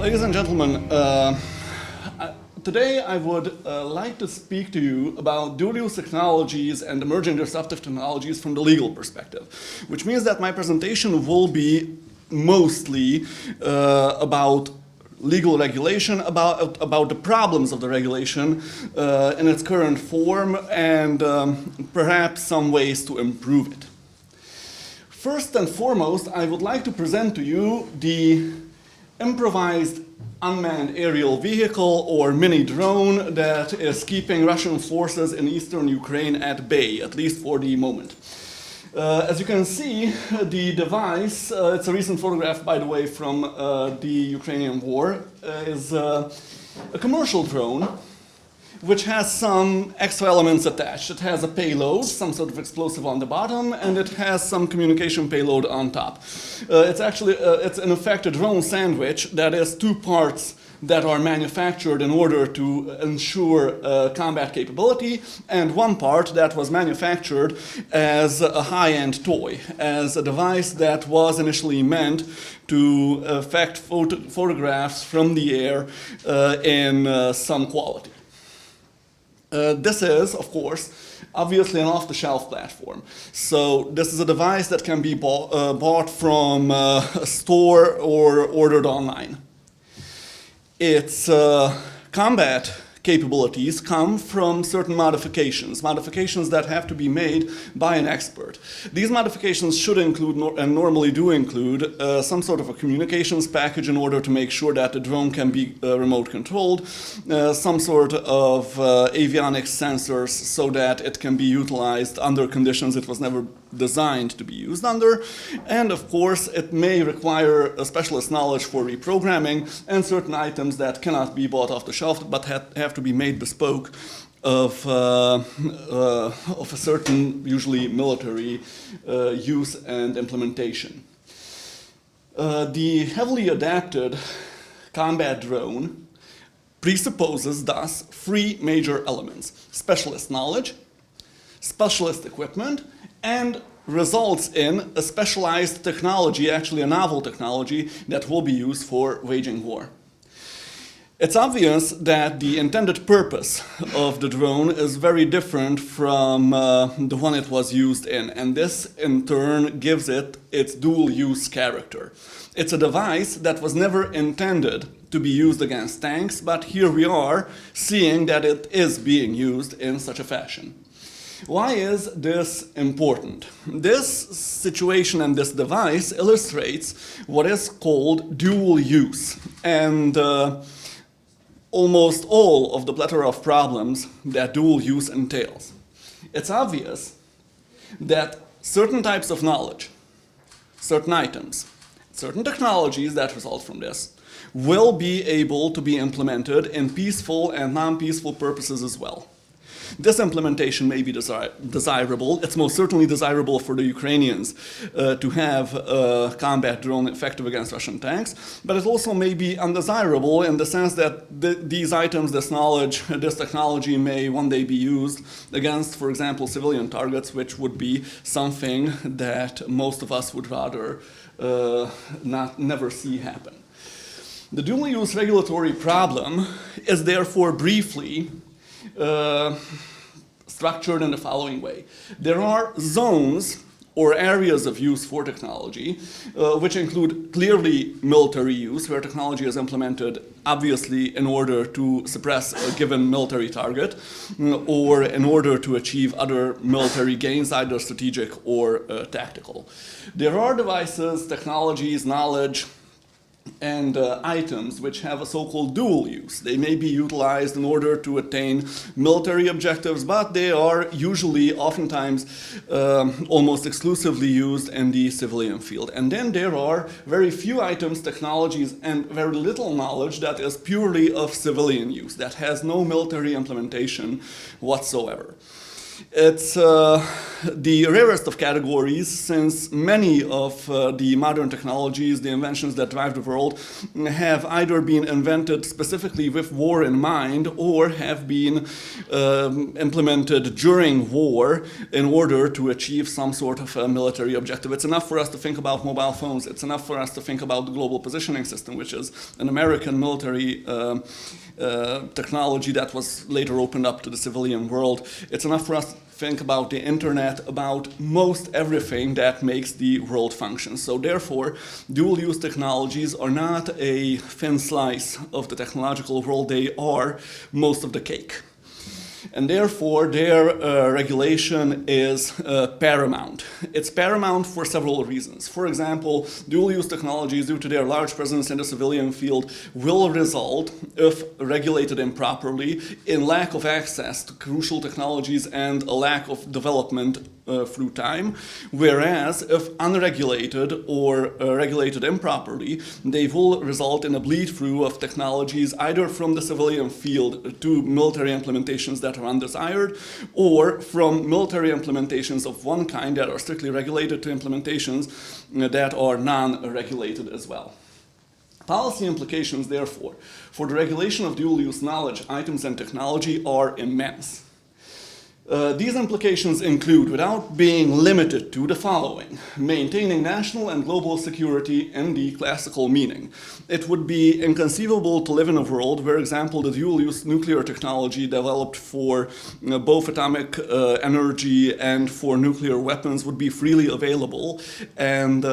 Ladies and gentlemen, today I would like to speak to you about dual-use technologies and emerging disruptive technologies from the legal perspective, which means that my presentation will be mostly about legal regulation, about the problems of the regulation in its current form, and perhaps some ways to improve it. First and foremost, I would like to present to you the improvised unmanned aerial vehicle or mini drone that is keeping Russian forces in eastern Ukraine at bay, at least for the moment. As you can see, the device, it's a recent photograph, by the way, from the Ukrainian war, is a commercial drone which has some extra elements attached. It has a payload, some sort of explosive on the bottom, and it has some communication payload on top. It's in effect a drone sandwich that is two parts that are manufactured in order to ensure combat capability, and one part that was manufactured as a high-end toy, as a device that was initially meant to effect photographs from the air in some quality. This is, of course, obviously an off-the-shelf platform. So this is a device that can be bought from a store or ordered online. Its combat capabilities come from certain modifications that have to be made by an expert. These modifications should include, and normally do include, some sort of a communications package in order to make sure that the drone can be remote controlled, some sort of avionics sensors so that it can be utilized under conditions it was never designed to be used under, and of course it may require a specialist knowledge for reprogramming and certain items that cannot be bought off the shelf but have to be made bespoke of a certain, usually military, use and implementation. The heavily adapted combat drone presupposes thus three major elements: specialist knowledge, specialist equipment, and results in a specialized technology, actually a novel technology, that will be used for waging war. It's obvious that the intended purpose of the drone is very different from the one it was used in, and this in turn gives it its dual-use character. It's a device that was never intended to be used against tanks, but here we are seeing that it is being used in such a fashion. Why is this important? This situation and this device illustrates what is called dual use, and almost all of the plethora of problems that dual use entails. It's obvious that certain types of knowledge, certain items, certain technologies that result from this will be able to be implemented in peaceful and non-peaceful purposes as well. This implementation may be desirable. It's most certainly desirable for the Ukrainians to have a combat drone effective against Russian tanks, but it also may be undesirable in the sense that these items, this knowledge, this technology may one day be used against, for example, civilian targets, which would be something that most of us would rather never see happen. The dual-use regulatory problem is therefore briefly structured in the following way. There are zones or areas of use for technology, which include clearly military use, where technology is implemented obviously in order to suppress a given military target, or in order to achieve other military gains, either strategic or tactical. There are devices, technologies, knowledge, and items which have a so-called dual use. They may be utilized in order to attain military objectives, but they are usually, oftentimes, almost exclusively used in the civilian field. And then there are very few items, technologies, and very little knowledge that is purely of civilian use, that has no military implementation whatsoever. It's the rarest of categories, since many of the modern technologies, the inventions that drive the world, have either been invented specifically with war in mind or have been implemented during war in order to achieve some sort of a military objective. It's enough for us to think about mobile phones. It's enough for us to think about the global positioning system, which is an American military technology that was later opened up to the civilian world. It's enough for us to think about the internet, about most everything that makes the world function. So therefore, dual-use technologies are not a thin slice of the technological world, they are most of the cake. And therefore, their regulation is paramount. It's paramount for several reasons. For example, dual-use technologies, due to their large presence in the civilian field, will result, if regulated improperly, in lack of access to crucial technologies and a lack of development through time, whereas if unregulated or regulated improperly, they will result in a bleed-through of technologies either from the civilian field to military implementations that are undesired, or from military implementations of one kind that are strictly regulated to implementations that are non-regulated as well. Policy implications, therefore, for the regulation of dual-use knowledge, items, and technology are immense. These implications include, without being limited to, the following: maintaining national and global security in the classical meaning. It would be inconceivable to live in a world where, for example, the dual-use nuclear technology developed for both atomic energy and for nuclear weapons would be freely available and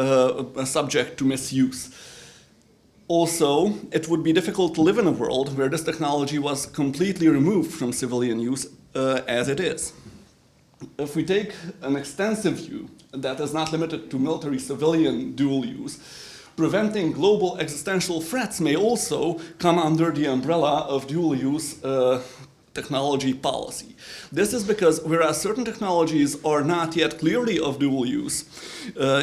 subject to misuse. Also, it would be difficult to live in a world where this technology was completely removed from civilian use as it is. If we take an extensive view that is not limited to military-civilian dual use, preventing global existential threats may also come under the umbrella of dual-use technology policy. This is because whereas certain technologies are not yet clearly of dual use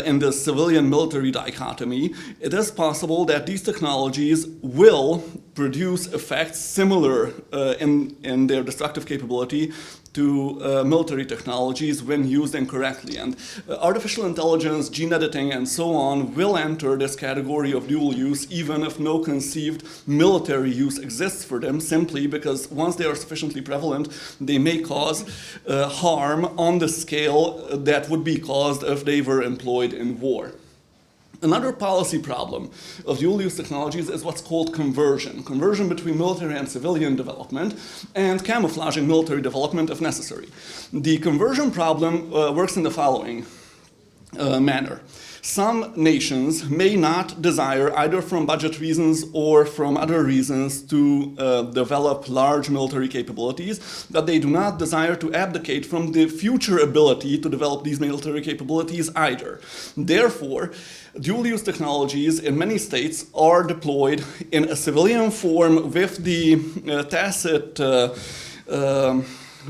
in the civilian-military dichotomy, it is possible that these technologies will produce effects similar in their destructive capability to military technologies when used incorrectly. And artificial intelligence, gene editing, and so on will enter this category of dual use even if no conceived military use exists for them, simply because once they are sufficiently prevalent, they may cause harm on the scale that would be caused if they were employed in war. Another policy problem of dual-use technologies is what's called conversion. Conversion between military and civilian development, and camouflaging military development if necessary. The conversion problem works in the following manner. Some nations may not desire, either from budget reasons or from other reasons, to develop large military capabilities, but they do not desire to abdicate from the future ability to develop these military capabilities either. Therefore, dual-use technologies in many states are deployed in a civilian form with the tacit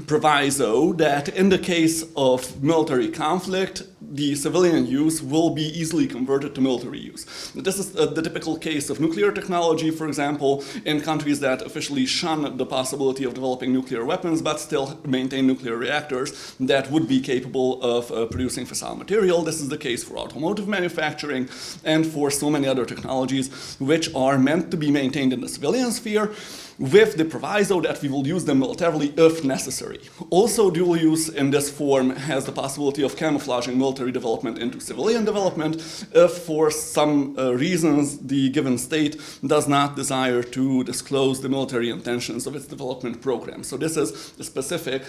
proviso that in the case of military conflict, the civilian use will be easily converted to military use. This is the typical case of nuclear technology, for example, in countries that officially shun the possibility of developing nuclear weapons but still maintain nuclear reactors that would be capable of producing fissile material. This is the case for automotive manufacturing and for so many other technologies which are meant to be maintained in the civilian sphere, with the proviso that we will use them militarily if necessary. Also, dual use in this form has the possibility of camouflaging military development into civilian development if for some reasons the given state does not desire to disclose the military intentions of its development program. So this is the specific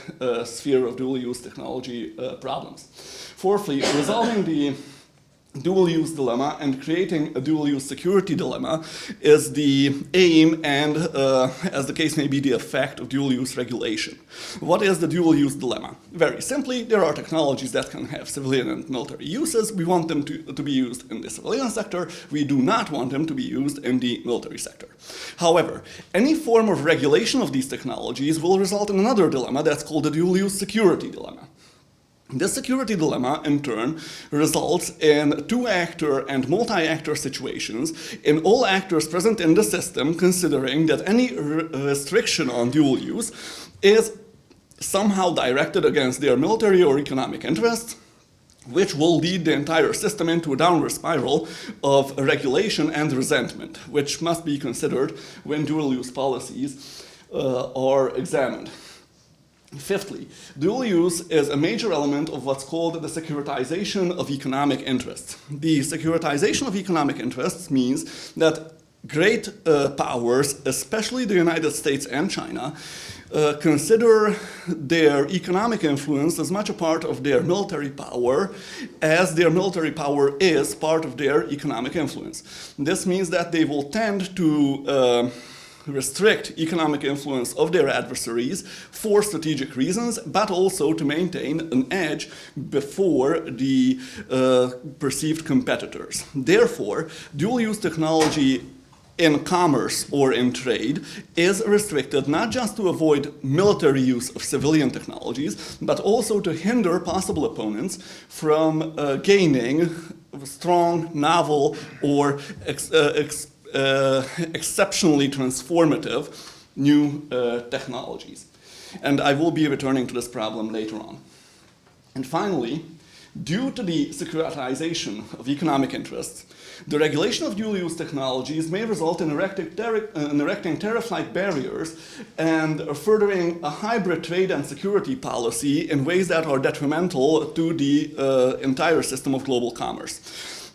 sphere of dual use technology problems. Fourthly, resolving the dual-use dilemma and creating a dual-use security dilemma is the aim and, as the case may be, the effect of dual-use regulation. What is the dual-use dilemma? Very simply, there are technologies that can have civilian and military uses. We want them to be used in the civilian sector. We do not want them to be used in the military sector. However, any form of regulation of these technologies will result in another dilemma that's called the dual-use security dilemma. This security dilemma, in turn, results in two-actor and multi-actor situations in all actors present in the system considering that any restriction on dual use is somehow directed against their military or economic interests, which will lead the entire system into a downward spiral of regulation and resentment, which must be considered when dual-use policies are examined. Fifthly, dual use is a major element of what's called the securitization of economic interests. The securitization of economic interests means that great powers, especially the United States and China, consider their economic influence as much a part of their military power as their military power is part of their economic influence. This means that they will tend to restrict economic influence of their adversaries for strategic reasons, but also to maintain an edge before the perceived competitors. Therefore, dual-use technology in commerce or in trade is restricted not just to avoid military use of civilian technologies, but also to hinder possible opponents from gaining strong, novel, or exceptionally transformative new technologies. And I will be returning to this problem later on. And finally, due to the securitization of economic interests, the regulation of dual-use technologies may result in erecting tariff-like barriers and furthering a hybrid trade and security policy in ways that are detrimental to the entire system of global commerce.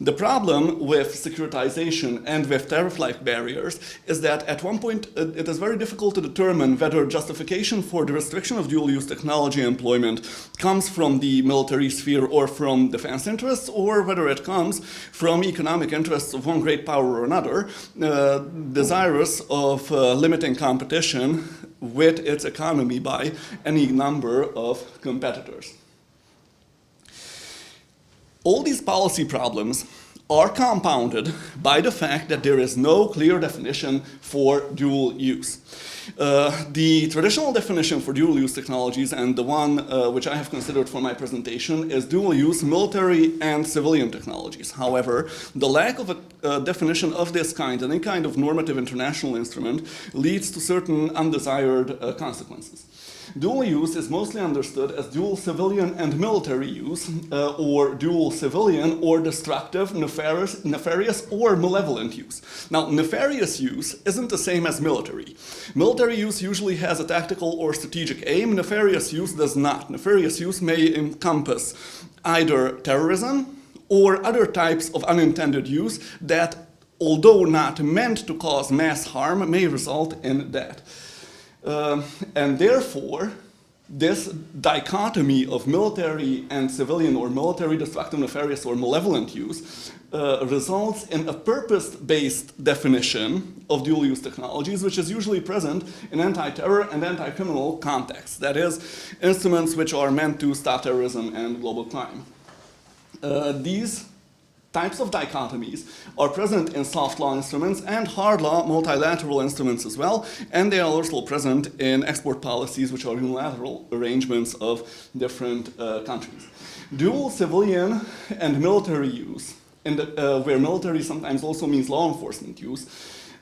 The problem with securitization and with tariff-like barriers is that at one point it is very difficult to determine whether justification for the restriction of dual-use technology employment comes from the military sphere or from defense interests, or whether it comes from economic interests of one great power or another, desirous of limiting competition with its economy by any number of competitors. All these policy problems are compounded by the fact that there is no clear definition for dual use. The traditional definition for dual use technologies, and the one which I have considered for my presentation, is dual use military and civilian technologies. However, the lack of a definition of this kind, any kind of normative international instrument, leads to certain undesired consequences. Dual use is mostly understood as dual civilian and military use, or dual civilian or destructive, nefarious or malevolent use. Now, nefarious use isn't the same as military. Military use usually has a tactical or strategic aim. Nefarious use does not. Nefarious use may encompass either terrorism or other types of unintended use that, although not meant to cause mass harm, may result in that. And therefore, this dichotomy of military and civilian, or military, destructive, nefarious, or malevolent use results in a purpose-based definition of dual-use technologies, which is usually present in anti-terror and anti-criminal contexts. That is, instruments which are meant to stop terrorism and global crime. These types of dichotomies are present in soft law instruments and hard law multilateral instruments as well, and they are also present in export policies, which are unilateral arrangements of different countries. Dual civilian and military use, where military sometimes also means law enforcement use,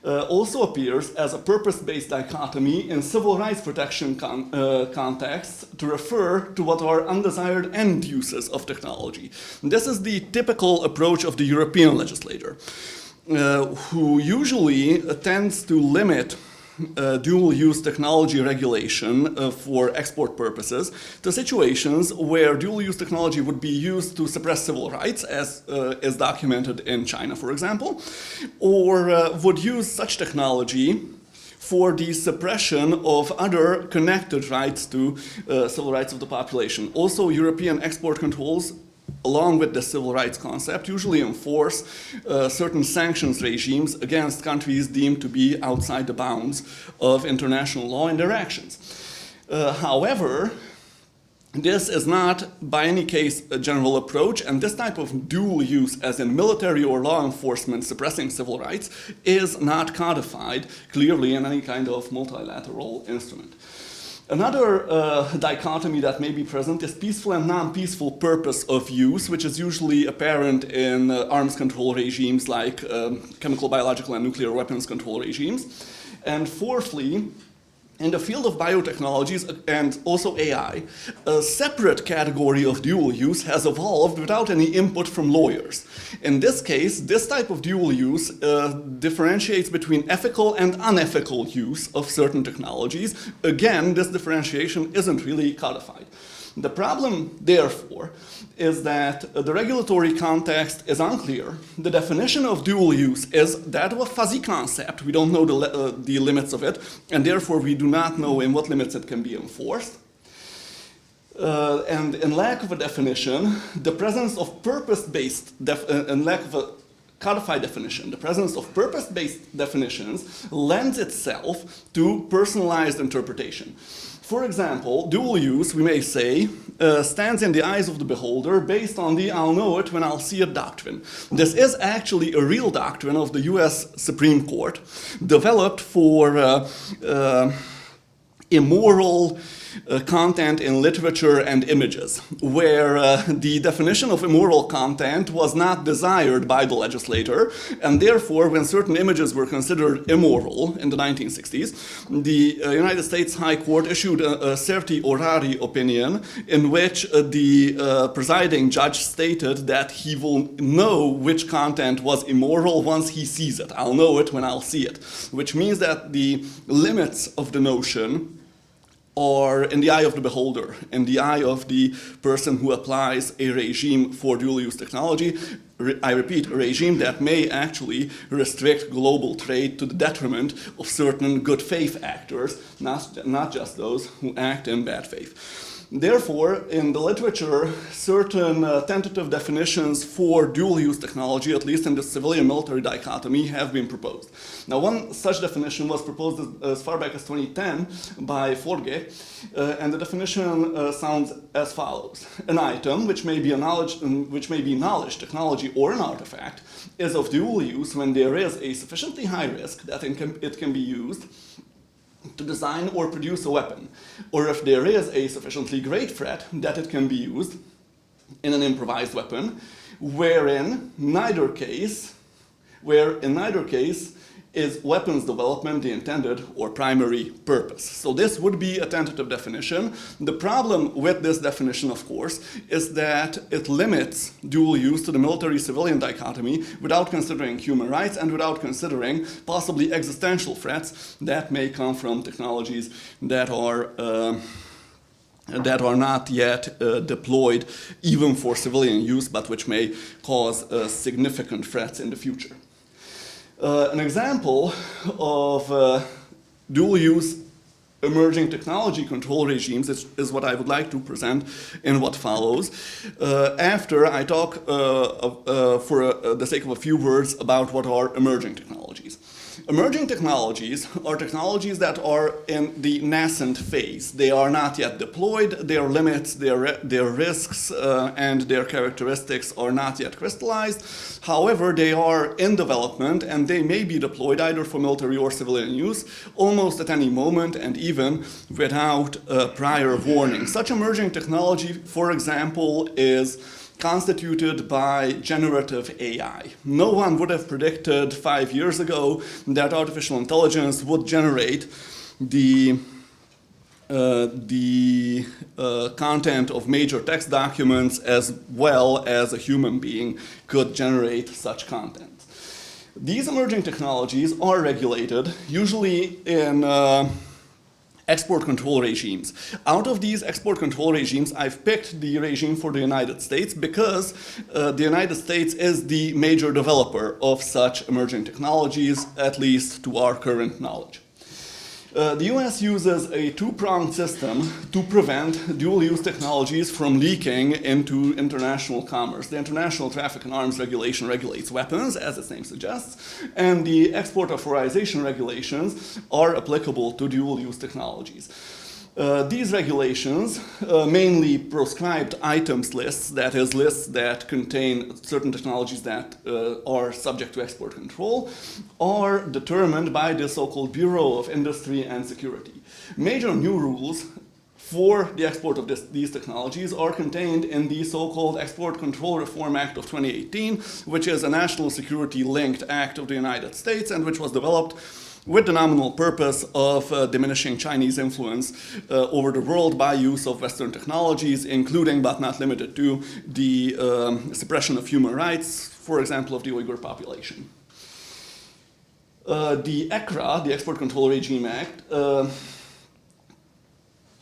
also appears as a purpose-based dichotomy in civil rights protection contexts to refer to what are undesired end uses of technology. This is the typical approach of the European legislator, who usually tends to limit dual-use technology regulation for export purposes to situations where dual-use technology would be used to suppress civil rights, as is documented in China, for example, or would use such technology for the suppression of other connected rights to civil rights of the population. Also, European export controls, along with the civil rights concept, usually enforce certain sanctions regimes against countries deemed to be outside the bounds of international law in their actions. However, this is not by any case a general approach, and this type of dual use, as in military or law enforcement suppressing civil rights, is not codified clearly in any kind of multilateral instrument. Another dichotomy that may be present is peaceful and non-peaceful purpose of use, which is usually apparent in arms control regimes like chemical, biological, and nuclear weapons control regimes. And fourthly, In the field of biotechnologies and also AI, a separate category of dual use has evolved without any input from lawyers. In this case, this type of dual use differentiates between ethical and unethical use of certain technologies. Again, this differentiation isn't really codified. The problem, therefore, is that the regulatory context is unclear. The definition of dual use is that of a fuzzy concept. We don't know the limits of it, and therefore we do not know in what limits it can be enforced. And in lack of a definition, the presence of purpose-based, in lack of a codified definition, the presence of purpose-based definitions lends itself to personalized interpretation. For example, dual use, we may say, stands in the eyes of the beholder based on the I'll know it when I'll see it doctrine. This is actually a real doctrine of the US Supreme Court, developed for immoral content in literature and images, where the definition of immoral content was not desired by the legislator, and therefore when certain images were considered immoral in the 1960s, the United States High Court issued a certiorari opinion in which the presiding judge stated that he will know which content was immoral once he sees it. I'll know it when I'll see it, which means that the limits of the notion or in the eye of the beholder, in the eye of the person who applies a regime for dual-use technology. I repeat, a regime that may actually restrict global trade to the detriment of certain good faith actors, not just those who act in bad faith. Therefore, in the literature, certain tentative definitions for dual-use technology, at least in the civilian-military dichotomy, have been proposed. Now, one such definition was proposed as far back as 2010 by Forge, and the definition sounds as follows. An item, which may be knowledge, technology, or an artifact, is of dual use when there is a sufficiently high risk that it can be used to design or produce a weapon, or if there is a sufficiently great threat that it can be used in an improvised weapon, where in neither case is weapons development the intended or primary purpose. So this would be a tentative definition. The problem with this definition, of course, is that it limits dual use to the military-civilian dichotomy without considering human rights and without considering possibly existential threats that may come from technologies that are not yet deployed even for civilian use, but which may cause significant threats in the future. An example of dual-use emerging technology control regimes is what I would like to present in what follows, after I talk for the sake of a few words about what are emerging technologies. Emerging technologies are technologies that are in the nascent phase. They are not yet deployed, their limits, their risks, and their characteristics are not yet crystallized. However, they are in development and they may be deployed either for military or civilian use almost at any moment and even without prior warning. Such emerging technology, for example, is constituted by generative AI. No one would have predicted 5 years ago that artificial intelligence would generate the content of major text documents as well as a human being could generate such content. These emerging technologies are regulated, usually in export control regimes. Out of these export control regimes, I've picked the regime for the United States because the United States is the major developer of such emerging technologies, at least to our current knowledge. The US uses a two-pronged system to prevent dual-use technologies from leaking into international commerce. The International Traffic in Arms Regulation regulates weapons, as its name suggests, and the export authorization regulations are applicable to dual-use technologies. These regulations mainly proscribed items lists, that is, lists that contain certain technologies that are subject to export control, are determined by the so-called Bureau of Industry and Security. Major new rules for the export of these technologies are contained in the so-called Export Control Reform Act of 2018, which is a national security-linked act of the United States and which was developed with the nominal purpose of diminishing Chinese influence over the world by use of Western technologies, including but not limited to the suppression of human rights, for example, of the Uyghur population. The ECRA, the Export Control Regime Act,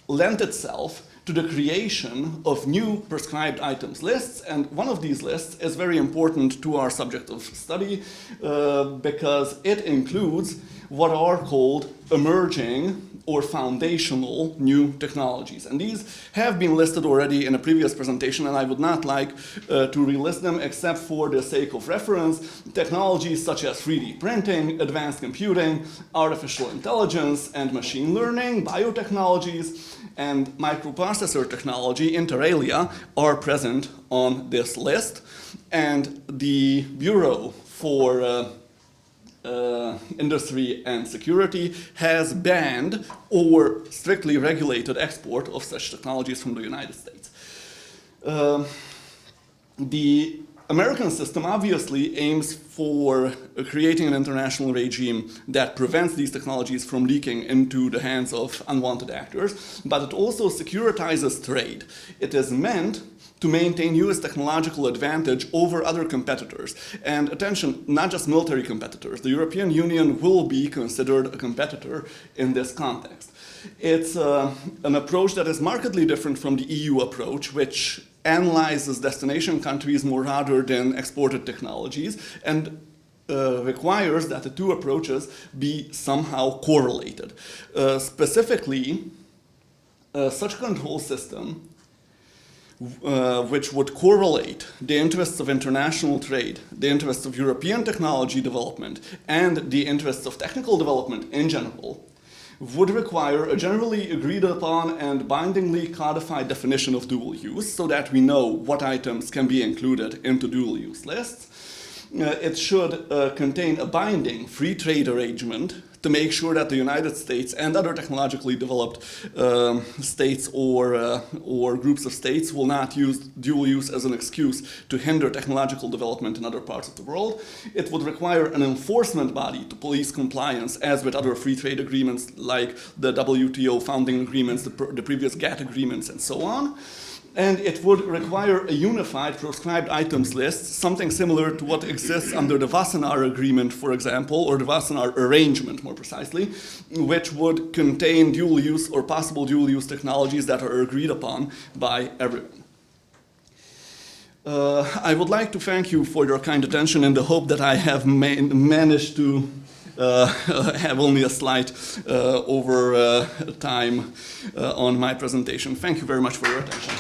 lent itself to the creation of new prescribed items lists, and one of these lists is very important to our subject of study because it includes what are called emerging or foundational new technologies. And these have been listed already in a previous presentation, and I would not like to relist them except for the sake of reference. Technologies such as 3D printing, advanced computing, artificial intelligence and machine learning, biotechnologies, and microprocessor technology, inter alia, are present on this list. And the Bureau for Industry and Security has banned or strictly regulated export of such technologies from the United States. The American system obviously aims for creating an international regime that prevents these technologies from leaking into the hands of unwanted actors, but it also securitizes trade. It is meant to maintain US technological advantage over other competitors. And attention, not just military competitors. The European Union will be considered a competitor in this context. It's an approach that is markedly different from the EU approach, which analyzes destination countries more rather than exported technologies, and requires that the two approaches be somehow correlated. Specifically, such control system which would correlate the interests of international trade, the interests of European technology development, and the interests of technical development in general, would require a generally agreed upon and bindingly codified definition of dual use so that we know what items can be included into dual use lists. It should contain a binding free trade arrangement to make sure that the United States and other technologically developed states or groups of states will not use dual use as an excuse to hinder technological development in other parts of the world. It would require an enforcement body to police compliance, as with other free trade agreements like the WTO founding agreements, the previous GATT agreements, and so on. And it would require a unified proscribed items list, something similar to what exists under the Wassenaar Agreement, for example, or the Wassenaar Arrangement, more precisely, which would contain dual-use or possible dual-use technologies that are agreed upon by everyone. I would like to thank you for your kind attention in the hope that I have managed to have only a slight over time on my presentation. Thank you very much for your attention.